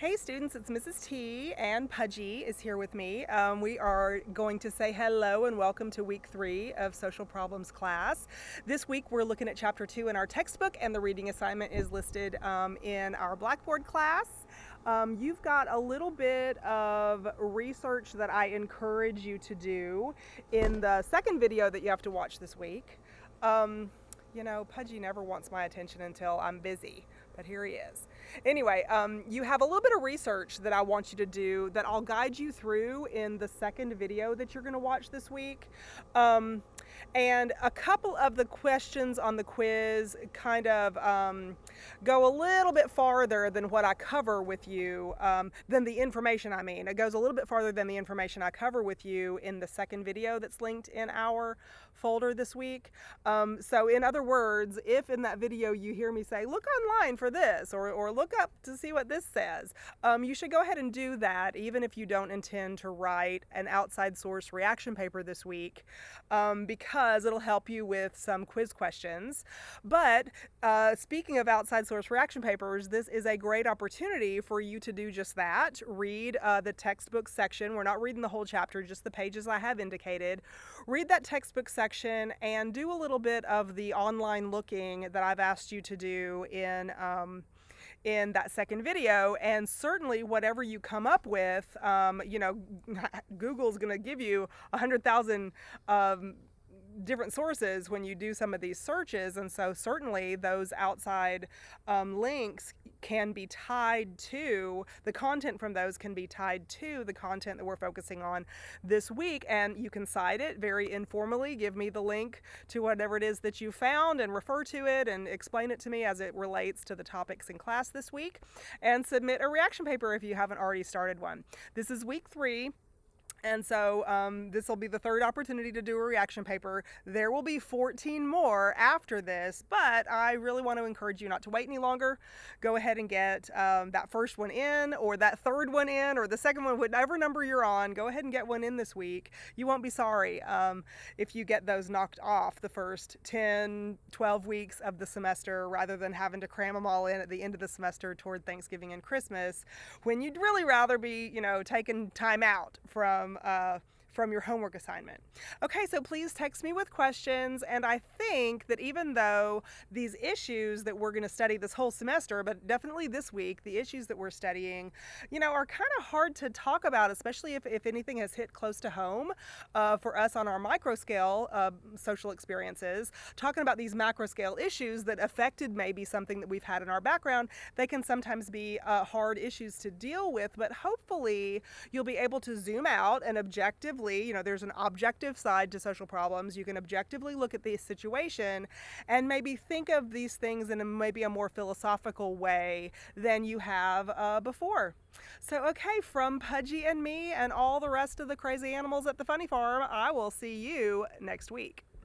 Hey students, it's Mrs. T and Pudgy is here with me. We are going to say hello and welcome to week 3 of Social Problems class. This week we're looking at chapter 2 in our textbook, and the reading assignment is listed in our Blackboard class. You've got a little bit of research that I encourage you to do in the second video that you have to watch this week. Pudgy never wants my attention until I'm busy, but here he is. Anyway, you have a little bit of research that I want you to do that I'll guide you through in the second video that you're going to watch this week. And a couple of the questions on the quiz kind of go a little bit farther than what I cover with you, than the information I mean. It goes a little bit farther than the information I cover with you in the second video that's linked in our folder this week. So in other words, if in that video you hear me say, look online for this, or look up to see what this says, you should go ahead and do that, even if you don't intend to write an outside source reaction paper this week, because it'll help you with some quiz questions. But speaking of outside source reaction papers, this is a great opportunity for you to do just that. Read the textbook section. We're not reading the whole chapter, just the pages I have indicated. Read that textbook section and do a little bit of the online looking that I've asked you to do in that second video. And certainly whatever you come up with, Google's going to give you 100,000 different sources when you do some of these searches, and so certainly those outside links can be tied to the content from those can be tied to the content that we're focusing on this week, and you can cite it very informally. Give me the link to whatever it is that you found and refer to it and explain it to me as it relates to the topics in class this week, and submit a reaction paper if you haven't already started one. This is week 3. And so this will be the third opportunity to do a reaction paper. There will be 14 more after this, but I really want to encourage you not to wait any longer. Go ahead and get that first one in, or that third one in, or the second one, whatever number you're on. Go ahead and get one in this week. You won't be sorry if you get those knocked off the first 10, 12 weeks of the semester, rather than having to cram them all in at the end of the semester toward Thanksgiving and Christmas, when you'd really rather be, taking time out from your homework assignment. Okay, so please text me with questions, and I think that even though these issues that we're going to study this whole semester, but definitely this week, the issues that we're studying, are kind of hard to talk about, especially if anything has hit close to home for us on our micro scale social experiences. Talking about these macro scale issues that affected maybe something that we've had in our background, they can sometimes be hard issues to deal with, but hopefully you'll be able to zoom out and objectively, there's an objective side to social problems. You can objectively look at the situation and maybe think of these things in maybe a more philosophical way than you have before. So, okay, from Pudgy and me and all the rest of the crazy animals at the Funny Farm, I will see you next week.